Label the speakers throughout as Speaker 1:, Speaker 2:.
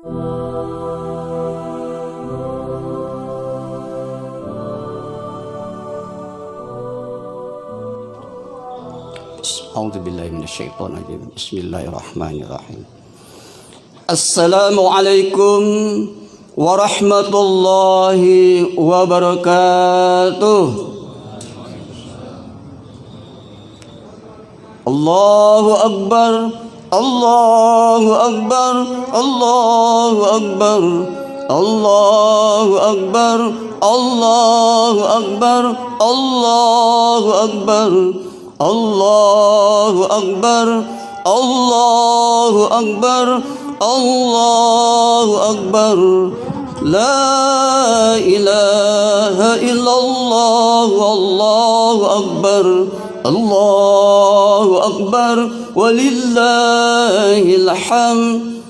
Speaker 1: A'udzubillahiminasyaitonirrajim. Bismillahirrahmanirrahim. Assalamualaikum warahmatullahi wabarakatuh. Allahu Akbar, Allahu Akbar, Allahu Akbar, Allahu Akbar, Allahu Akbar, Allahu Akbar, Allahu Akbar, Allahu Akbar, Allahu Akbar. La ilaha illallah, Allahu Akbar, Allahu Akbar, walillahil hamd.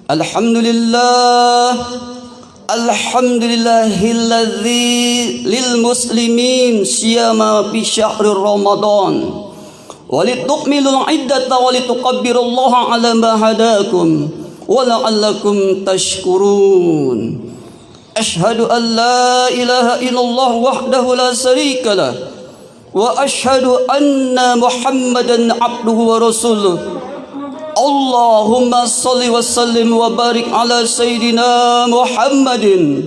Speaker 1: Alhamdulillah, alhamdulillahilladzi lil muslimin siyama fi syahri Ramadan walitukmilul iddata walitukabbirullaha ala ma hadakum wa la'allakum tashkurun. Ashhadu an la ilaha illallah wahdahu la syarika lah wa ashhadu anna Muhammadan abduhu wa rasuluh. Allahumma salli wa sallim wa barik ala sayyidina Muhammadin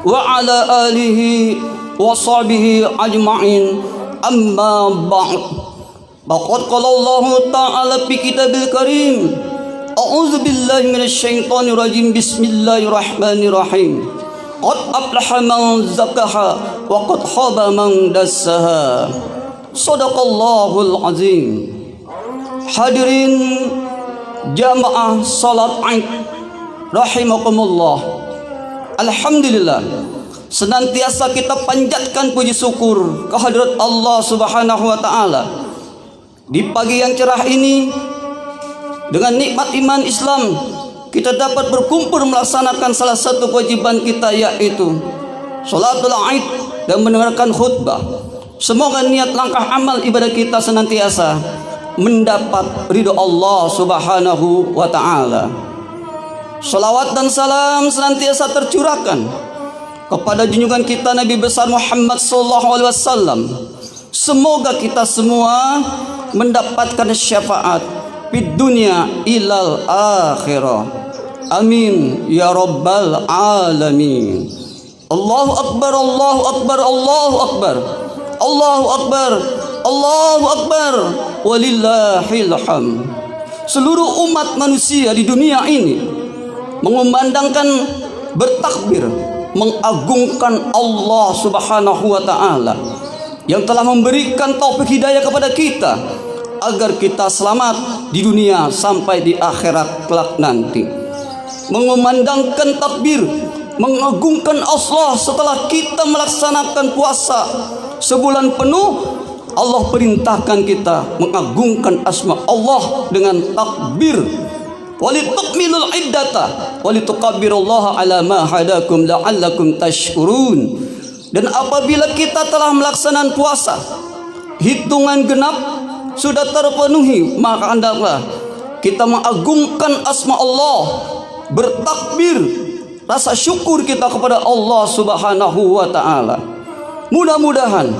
Speaker 1: wa ala alihi wa sahbihi ajma'in. Amma ba'd. Faqad qala Allah ta'ala fi kitabil karim. A'udzu billahi minasyaitonir rajim. Bismillahirrahmanirrahim. Qad aflaha man zakkaha wa qad khaba man dassaha. Shadaqallahul azim. Hadirin jamaah salat Aid rahimakumullah. Alhamdulillah, senantiasa kita panjatkan puji syukur kehadirat Allah Subhanahu wa taala. Di pagi yang cerah ini, dengan nikmat iman Islam, kita dapat berkumpul melaksanakan salah satu kewajiban kita, yaitu salatul Aid dan mendengarkan khutbah. Semoga niat langkah amal ibadah kita senantiasa mendapat ridho Allah Subhanahu wa ta'ala. Salawat dan salam senantiasa tercurahkan kepada junjungan kita Nabi besar Muhammad sallallahu alaihi wasallam. Semoga kita semua mendapatkan syafaat fid dunya ilal akhirah. Amin ya rabbal alamin. Allahu akbar, Allahu akbar, Allahu akbar, Allahu akbar, Allahu akbar, walillahil hamd. Seluruh umat manusia di dunia ini mengumandangkan, bertakbir, mengagungkan Allah Subhanahu wa taala yang telah memberikan taufik hidayah kepada kita agar kita selamat di dunia sampai di akhirat kelak nanti. Mengumandangkan takbir, mengagungkan Allah setelah kita melaksanakan puasa sebulan penuh. Allah perintahkan kita mengagungkan asma Allah dengan takbir. Walitukmilul iddata walitukabbirullaha ala ma hadakum la'allakum tashkurun. Dan apabila kita telah melaksanakan puasa, hitungan genap sudah terpenuhi, maka hendaklah kita mengagungkan asma Allah, bertakbir, rasa syukur kita kepada Allah Subhanahu wa taala. Mudah-mudahan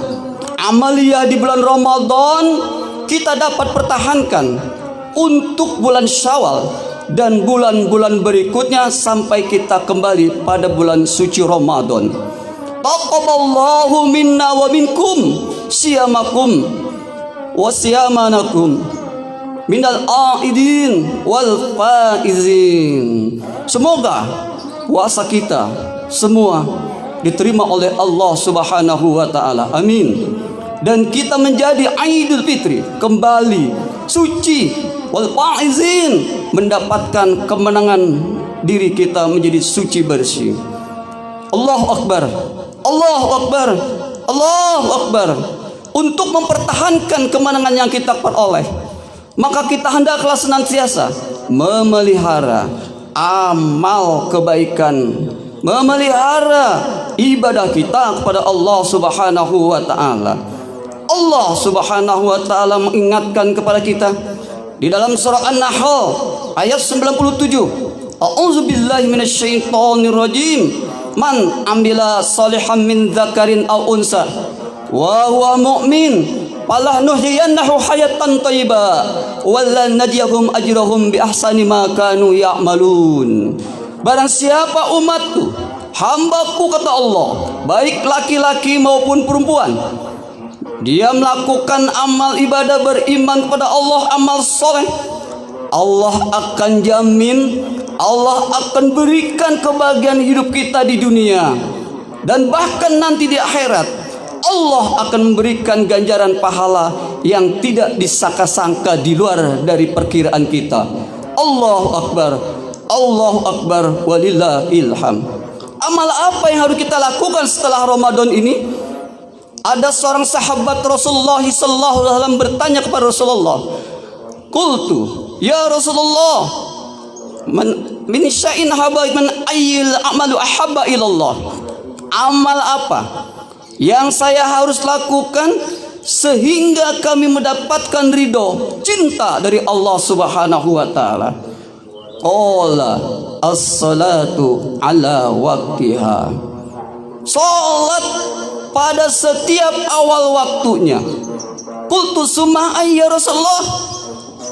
Speaker 1: amaliyah di bulan Ramadan kita dapat pertahankan untuk bulan Syawal dan bulan-bulan berikutnya sampai kita kembali pada bulan suci Ramadan. Taqabbalallahu minna wa minkum siyamakum wa siyamanakum minal aidin wal faizin. Semoga puasa kita semua diterima oleh Allah Subhanahu wa taala. Amin. Dan kita menjadi Aidul Fitri, kembali suci, wal faizin, mendapatkan kemenangan diri kita menjadi suci bersih. Allahu akbar, Allahu akbar, Allahu akbar. Untuk mempertahankan kemenangan yang kita peroleh, maka kita hendaklah senantiasa memelihara amal kebaikan, memelihara ibadah kita kepada Allah Subhanahu wa taala. Allah Subhanahu wa taala mengingatkan kepada kita di dalam surah An-Nahl ayat 97, A'udzubillahi minasyaitonirrajim. Man amila salihan min dzakarin aw unsa wa huwa mu'min falah nuhyiyannahu hayatan thayyibah wal nadiyahum ajrahum bi ahsani ma kanu ya'malun. Barang siapa umatku, hambaku kata Allah, baik laki-laki maupun perempuan, dia melakukan amal ibadah, beriman kepada Allah, amal soleh, Allah akan jamin, Allah akan berikan kebahagiaan hidup kita di dunia, dan bahkan nanti di akhirat Allah akan memberikan ganjaran pahala yang tidak disangka-sangka, di luar dari perkiraan kita. Allahu Akbar, Allahu Akbar, walillahil hamd. Amal apa yang harus kita lakukan setelah Ramadan ini? Ada seorang sahabat Rasulullah SAW bertanya kepada Rasulullah, qultu ya Rasulullah, min syai'in habaib man ayyil amalu ahabba ilallah. Amal apa yang saya harus lakukan sehingga kami mendapatkan ridho, cinta dari Allah Subhanahu wa taala? Qala as-salatu ala waqtiha. Salat pada setiap awal waktunya. Qultu summa ayya Rasulullah.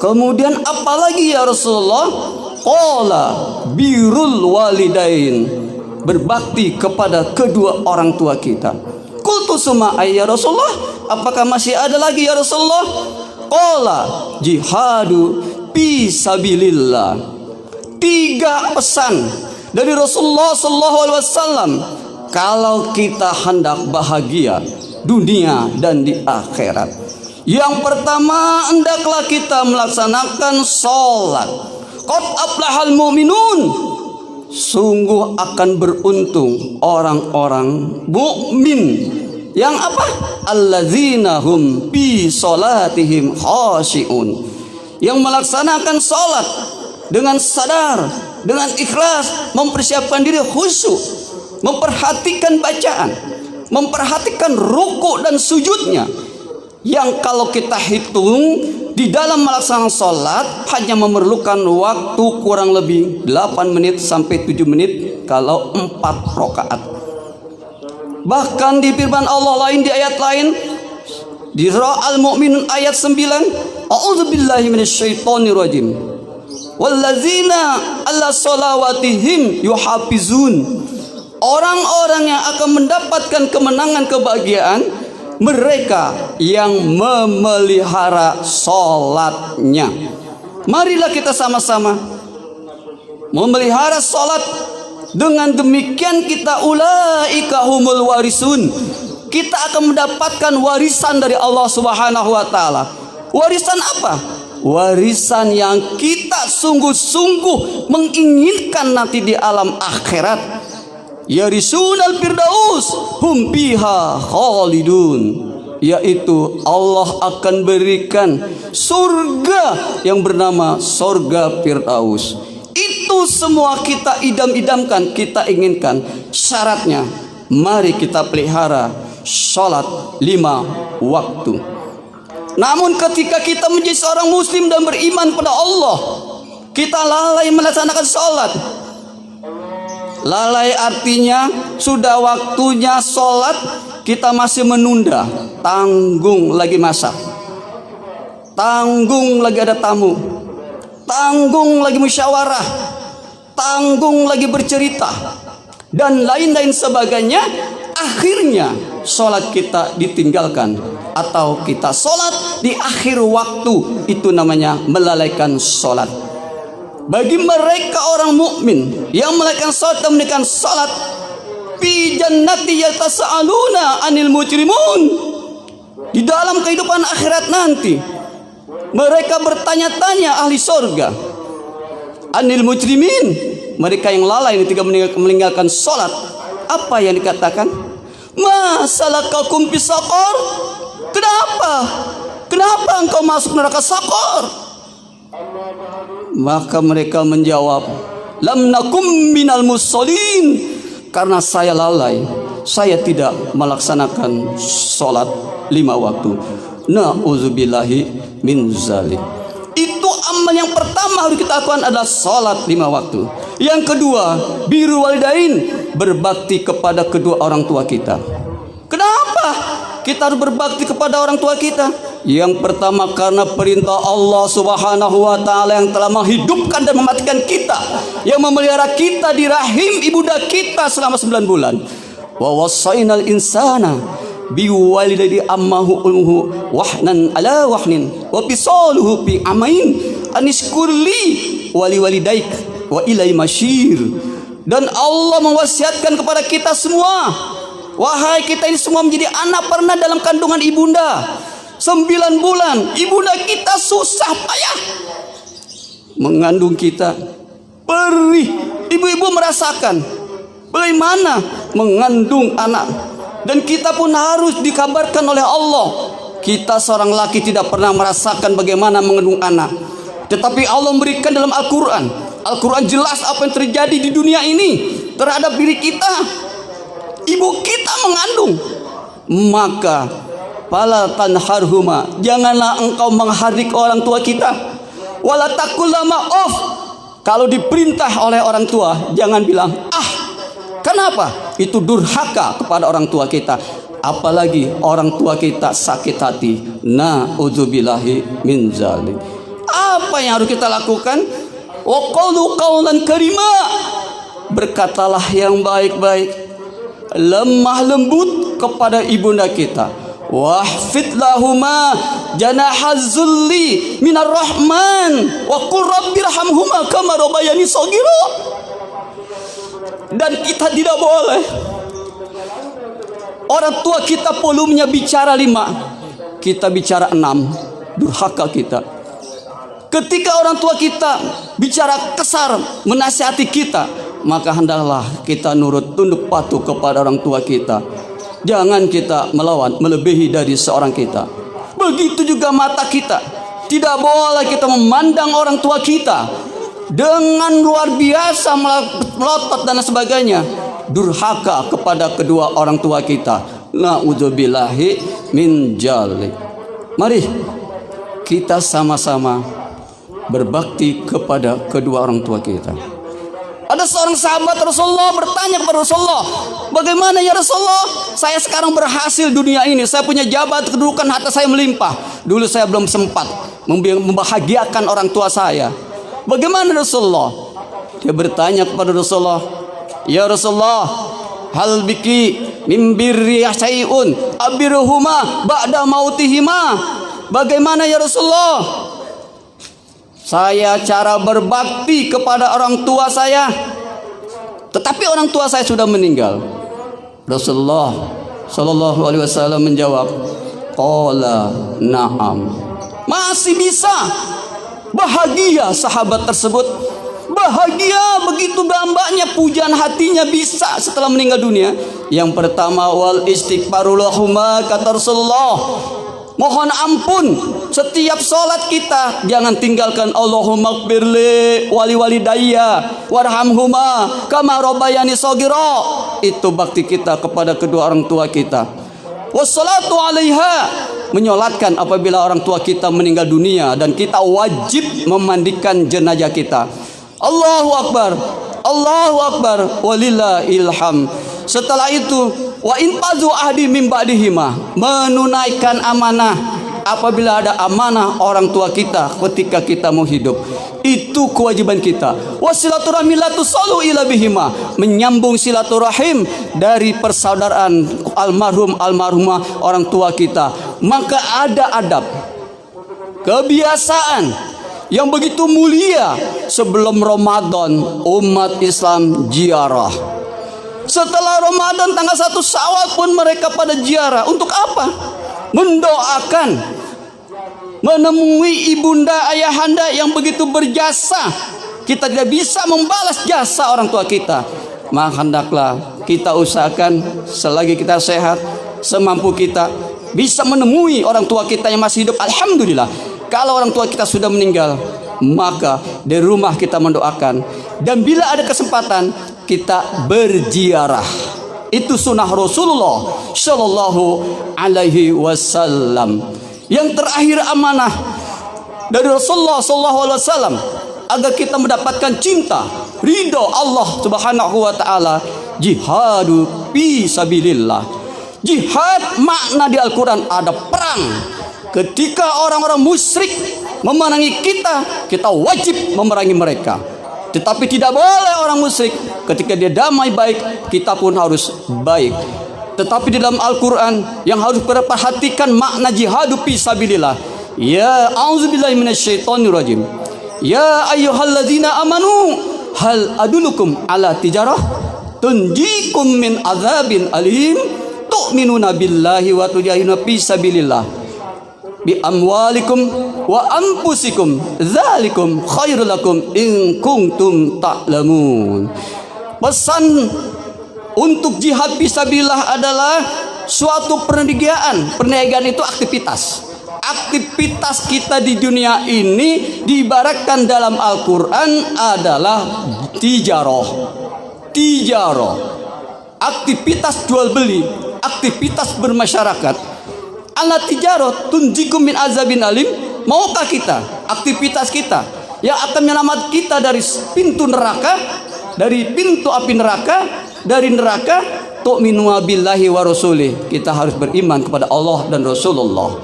Speaker 1: Kemudian apalagi ya Rasulullah? Qala birrul walidain. Berbakti kepada kedua orang tua kita. Qultu summa ayya Rasulullah. Apakah masih ada lagi ya Rasulullah? Qala jihadu fi sabilillah. 3 pesan dari Rasulullah SAW kalau kita hendak bahagia dunia dan di akhirat. Yang pertama, hendaklah kita melaksanakan sholat. Qad aflahal mu'minun. Sungguh akan beruntung orang-orang mukmin yang apa? Alladzina hum bi sholatihim khashi'un. Yang melaksanakan sholat dengan sadar, dengan ikhlas, mempersiapkan diri khusyuk, memperhatikan bacaan, memperhatikan ruku dan sujudnya, yang kalau kita hitung di dalam melaksanakan sholat hanya memerlukan waktu kurang lebih 8 menit sampai 7 menit kalau 4 rakaat. Bahkan di firman Allah lain, di ayat lain, di surah Al-Mu'minun ayat 9, a'udzubillahi minasyaitonirrajim, wallazina alla sholawatihim yuhafizun. Orang-orang yang akan mendapatkan kemenangan, kebahagiaan, mereka yang memelihara sholatnya. Marilah kita sama-sama memelihara sholat. Dengan demikian kita ulaika humul warisun. Kita akan mendapatkan warisan dari Allah Subhanahu wa taala. Warisan apa? Warisan yang kita sungguh-sungguh menginginkan nanti di alam akhirat. Yarisunal firdaus hum fiha khalidun, yaitu Allah akan berikan surga yang bernama surga Firdaus. Itu semua kita idam-idamkan, kita inginkan. Syaratnya mari kita pelihara sholat 5 waktu. Namun ketika kita menjadi seorang muslim dan beriman pada Allah, kita lalai melaksanakan sholat. Lalai artinya sudah waktunya sholat, kita masih menunda. Tanggung lagi masak, tanggung lagi ada tamu, tanggung lagi musyawarah, tanggung lagi bercerita, dan lain-lain sebagainya. Akhirnya sholat kita ditinggalkan, atau kita sholat di akhir waktu. Itu namanya melalaikan sholat. Bagi mereka orang mukmin yang melakukan sholat dan menunaikan sholat, fi jannati yatasaaluna anil mujrimun. Di dalam kehidupan akhirat nanti, mereka bertanya-tanya ahli surga, anil mujrimin, mereka yang lalai ketika meninggalkan sholat. Apa yang dikatakan? Ma salakakum fis saqar? Kenapa engkau masuk neraka saqar? Maka mereka menjawab, lam nakum minal musallin, karena saya lalai, saya tidak melaksanakan sholat 5 waktu. Na'udzubillahi min zalik. Itu amal yang pertama harus kita lakukan adalah sholat 5 waktu. Yang kedua, birrul walidain, berbakti kepada kedua orang tua kita. Kenapa kita harus berbakti kepada orang tua kita? Yang pertama karena perintah Allah Subhanahu wa taala yang telah menghidupkan dan mematikan kita, yang memelihara kita di rahim ibunda kita selama 9 bulan. Wa wassainal insana biwalidayhi ammahu ummuhu wahnan ala wahnin wa fisaluhu fi amain anishkurli wali walidaik wa ilai masyir. Dan Allah mewasiatkan kepada kita semua, wahai kita ini semua menjadi anak pernah dalam kandungan ibunda 9 bulan. Ibunda kita susah payah mengandung kita, perih. Ibu-ibu merasakan bagaimana mengandung anak. Dan kita pun harus dikabarkan oleh Allah, kita seorang laki tidak pernah merasakan bagaimana mengandung anak. Tetapi Allah memberikan dalam Al-Quran. Al-Quran jelas apa yang terjadi di dunia ini terhadap diri kita. Ibu kita mengandung, maka fala tanharhuma, janganlah engkau menghardik orang tua kita. Wala taqul lama of, kalau diperintah oleh orang tua jangan bilang ah. Kenapa? Itu durhaka kepada orang tua kita. Apalagi orang tua kita sakit hati. Na'udzubillahi min zalik. Apa yang harus kita lakukan? Wa qulu qawlan karima, berkatalah yang baik-baik, lemah lembut kepada ibunda kita. Wahfid lahuma janahaz zulli minar rahman wa qur rabbirhamhuma kama rabbayani shaghira. Dan kita tidak boleh orang tua kita volumenya bicara 5, kita bicara 6, durhaka kita. Ketika orang tua kita bicara kasar menasihati kita, maka hendaklah kita nurut tunduk patuh kepada orang tua kita. Jangan kita melawan melebihi dari seorang kita. Begitu juga mata kita, tidak boleh kita memandang orang tua kita dengan luar biasa melotot dan sebagainya. Durhaka kepada kedua orang tua kita. Na'udzubillahi min dzalik. Mari kita sama-sama berbakti kepada kedua orang tua kita. Ada seorang sahabat Rasulullah bertanya kepada Rasulullah, bagaimana ya Rasulullah, saya sekarang berhasil dunia ini, saya punya jabatan, kedudukan, harta saya melimpah. Dulu saya belum sempat membahagiakan orang tua saya. Bagaimana Rasulullah? Dia bertanya kepada Rasulullah, ya Rasulullah, hal biki min birri syai'un abiruhuma ba'da mautihima. Bagaimana ya Rasulullah, saya cara berbakti kepada orang tua saya, tetapi orang tua saya sudah meninggal? Rasulullah sallallahu alaihi wasallam menjawab, qala na'am. Masih bisa. Bahagia sahabat tersebut, bahagia begitu dambanya, pujaan hatinya bisa setelah meninggal dunia. Yang pertama, wal istighfaru lahuma, kata Rasulullah, mohon ampun setiap sholat kita, jangan tinggalkan Allahumma gfirli wali walidayya warhamhuma kama rabbayani shaghira. Itu bakti kita kepada kedua orang tua kita. Wassalatu alaiha, menyolatkan apabila orang tua kita meninggal dunia, dan kita wajib memandikan jenazah kita. Allahu akbar, Allahu akbar, walillahil hamd. Setelah itu, wa in fazu ahdi min ba'dihima, menunaikan amanah apabila ada amanah orang tua kita ketika kita mau hidup. Itu kewajiban kita. Wasilaturahmi la tusallu ila bihima, menyambung silaturahim dari persaudaraan almarhum almarhumah orang tua kita. Maka ada adab, kebiasaan yang begitu mulia. Sebelum Ramadan umat Islam ziarah. Setelah Ramadan tanggal 1 Syawal pun mereka pada ziarah. Untuk apa? Mendoakan, menemui ibunda ayahanda yang begitu berjasa. Kita tidak bisa membalas jasa orang tua kita, maka hendaklah kita usahakan selagi kita sehat, semampu kita bisa menemui orang tua kita yang masih hidup. Alhamdulillah. Kalau orang tua kita sudah meninggal, maka di rumah kita mendoakan, dan bila ada kesempatan kita berziarah. Itu sunnah Rasulullah Shallallahu Alaihi Wasallam. Yang terakhir, amanah dari Rasulullah Shallallahu Alaihi Wasallam agar kita mendapatkan cinta ridho Allah Subhanahu wa taala, jihadu fi sabilillah. Jihad makna di Al-Quran ada perang. Ketika orang-orang musyrik memerangi kita, kita wajib memerangi mereka. Tetapi tidak boleh orang musyrik ketika dia damai baik, kita pun harus baik. Tetapi di dalam Al-Quran yang harus kita perhatikan makna jihadu fi sabilillah. Ya a'udzubillahi minasyaitonirrajim. Ya ayyuhalladzina amanu hal adulukum ala tijarah tunjikum min azabin alim tu'minuna billahi wa tujahiduna fi sabilillah bi amwalikum wa anfusikum dzalikum khairul lakum in kuntum ta'lamun. Pesan untuk jihad fisabilillah adalah suatu perniagaan. Perniagaan itu aktivitas. Aktivitas kita di dunia ini diibaratkan dalam Al-Quran adalah tijarah. Tijarah, aktivitas jual beli, aktivitas bermasyarakat. Ala tijarah tunjikum min azabin alim. Maukah kita, aktivitas kita yang akan menyelamatkan kita dari pintu neraka, dari pintu api neraka, dari neraka, tu'minu billahi wa rasulih. Kita harus beriman kepada Allah dan Rasulullah.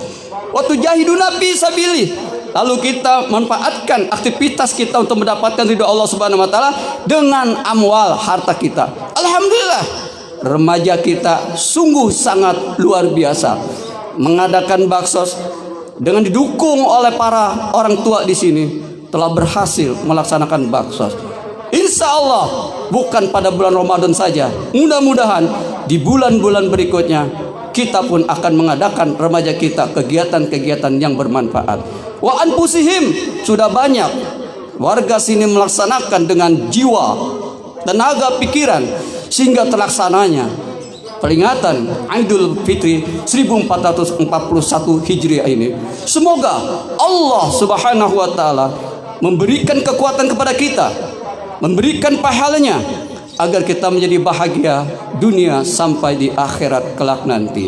Speaker 1: Wa tujahiduna fi sabilih. Lalu kita manfaatkan aktivitas kita untuk mendapatkan ridho Allah Subhanahu wa taala dengan amwal, harta kita. Alhamdulillah, remaja kita sungguh sangat luar biasa mengadakan baksos dengan didukung oleh para orang tua di sini telah berhasil melaksanakan baksos. Insya Allah bukan pada bulan Ramadan saja, mudah-mudahan di bulan-bulan berikutnya kita pun akan mengadakan remaja kita kegiatan-kegiatan yang bermanfaat. Wa anfusihim, sudah banyak warga sini melaksanakan dengan jiwa, tenaga, pikiran sehingga terlaksananya peringatan Idul Fitri 1441 Hijriah ini. Semoga Allah Subhanahu wa taala memberikan kekuatan kepada kita, memberikan pahalanya agar kita menjadi bahagia dunia sampai di akhirat kelak nanti.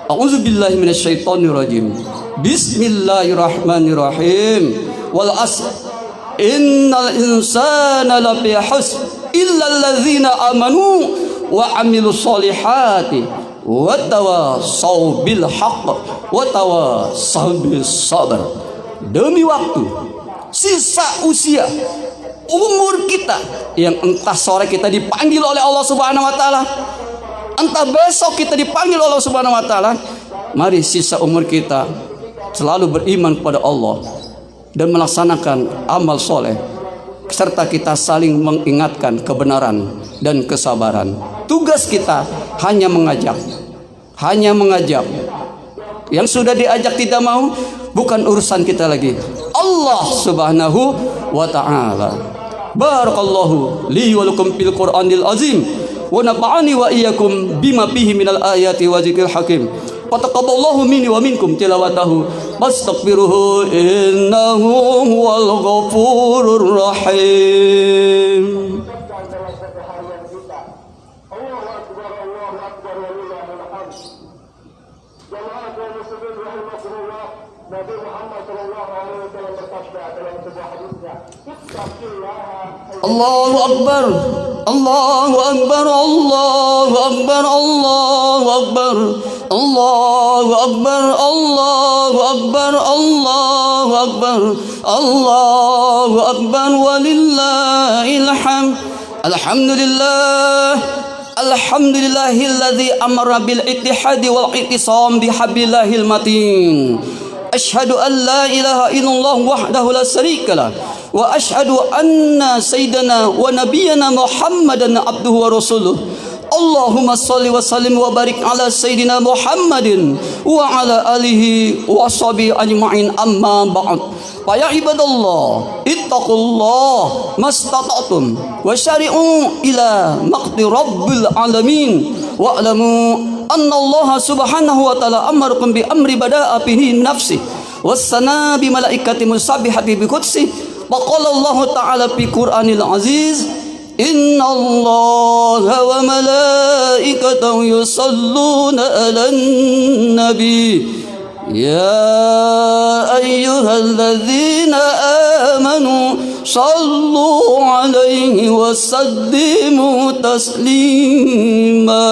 Speaker 1: A'udzubillahi minasyaitonirrajim. Bismillahirrahmanirrahim. Wal asr innal insana lafi khusr illa alladzina amanu wa amilus solihati wa tawassaw bil haqq wa tawassaw bis sabr. Demi waktu, sisa usia, umur kita yang entah sore kita dipanggil oleh Allah Subhanahu wa taala, entah besok kita dipanggil oleh Allah Subhanahu wa taala, mari sisa umur kita selalu beriman kepada Allah dan melaksanakan amal soleh, serta kita saling mengingatkan kebenaran dan kesabaran. Tugas kita hanya mengajak, hanya mengajak. Yang sudah diajak tidak mau, bukan urusan kita lagi. Allah Subhanahu wa ta'ala. Barakallahu li wa lakum fil Qur'anil azim wa nafa'ani wa iyyakum bima fihi minal ayati wa dzikril hakim. Fataqabbalallahu minni wa minkum tilawatahu wastaghfiruhu innahu huwal ghafurur rahim. Allahu Akbar, Allahu Akbar, Allahu Akbar, Allahu Akbar, Allahu Akbar, Allahu Akbar, Allahu Akbar, Allahu Akbar, walillahil hamd. Alhamdulillah, alhamdulillahilladzi amara bil ittihadi wal ittisam bihablillahil matin. Asyhadu an la ilaha illallah wahdahu la syarikalah wa asyhadu anna sayyidana wa nabiyyana Muhammadan abduhu wa rasuluh. Allahumma salli wa sallim wa barik ala sayyidina Muhammadin wa ala alihi wa sahbihi ajma'in, amma ba'd. Fa ya ibadallah ittaqullah mastata'tum wa syari'u ila maqdi rabbil alamin wa alamu anna Allah Subhanahu wa ta'ala amarakum bi amri bada'a bihi nafsi wassana bi malaikati musabbihati bi qudsi wa qala Allah ta'ala fi Qur'anil aziz inna Allah wa malaikatahu yusalluna 'alan nabi ya ayyuhalladzina amanu sallu alaihi wasallimu taslima.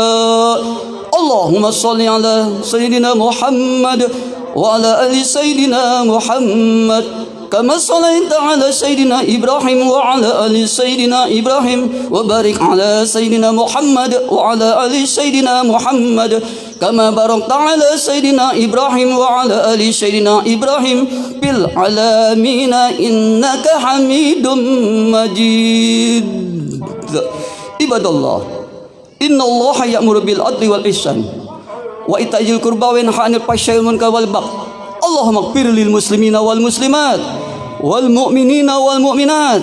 Speaker 1: Allahumma salli ala sayyidina Muhammad wa ala ali sayyidina Muhammad kama sallaita ala sayyidina Ibrahim wa ala ali sayyidina Ibrahim wa barik ala sayyidina Muhammad wa ala ali sayyidina Muhammad kama barakta ala sayyidina Ibrahim wa ala ali sayyidina Ibrahim bil alamin innaka Hamidum Majid. Ibadallah, innallaha ya'muru bil adli wal ihsan wa ita'il qurba wa yanha 'anil fahsya'i wal munkari wal baghi. Allahumma ighfir lil muslimina wal muslimat wal mu'minina wal mu'minat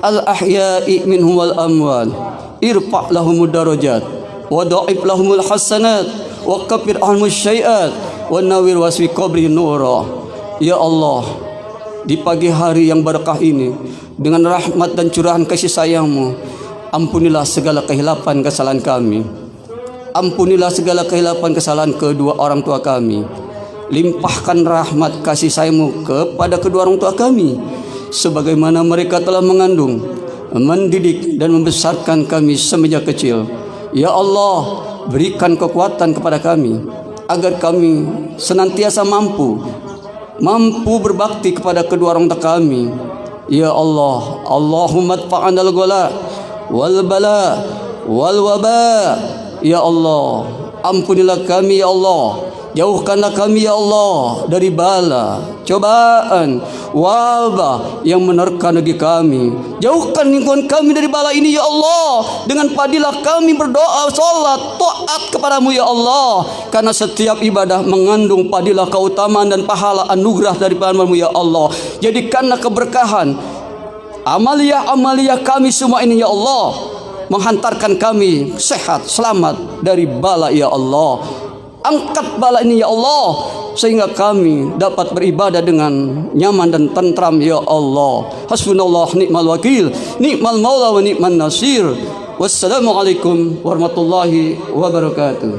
Speaker 1: al ahya'i minhum wal amwat, irfa' lahumud darajat wa dha'if lahumul hasanat wa kaffir anhum syai'at wa nawwir wasfi qabri nura. Ya Allah, di pagi hari yang berkah ini dengan rahmat dan curahan kasih sayang-Mu, ampunilah segala kehilapan kesalahan kami. Ampunilah segala kehilapan kesalahan kedua orang tua kami. Limpahkan rahmat kasih sayang-Mu kepada kedua orang tua kami, sebagaimana mereka telah mengandung, mendidik dan membesarkan kami semenjak kecil. Ya Allah, berikan kekuatan kepada kami agar kami senantiasa mampu berbakti kepada kedua orang tua kami. Ya Allah, Allahumma adfa'anal ghala wal bala wal waba. Ya Allah, ampunilah kami ya Allah, jauhkanlah kami ya Allah dari bala, cobaan, wabah yang menerka negeri kami. Jauhkan lingkungan kami dari bala ini ya Allah. Dengan padilah kami berdoa, salat, taat kepadamu ya Allah. Karena setiap ibadah mengandung padilah keutamaan dan pahala anugerah daripadamu ya Allah. Jadikanlah keberkahan amalia kami semua ini ya Allah, menghantarkan kami sehat selamat dari bala ya Allah. Angkat bala ini ya Allah, sehingga kami dapat beribadah dengan nyaman dan tentram ya Allah. Hasbunallah ni'mal wakil, ni'mal maula wa ni'man nasir. Wassalamualaikum warahmatullahi wabarakatuh.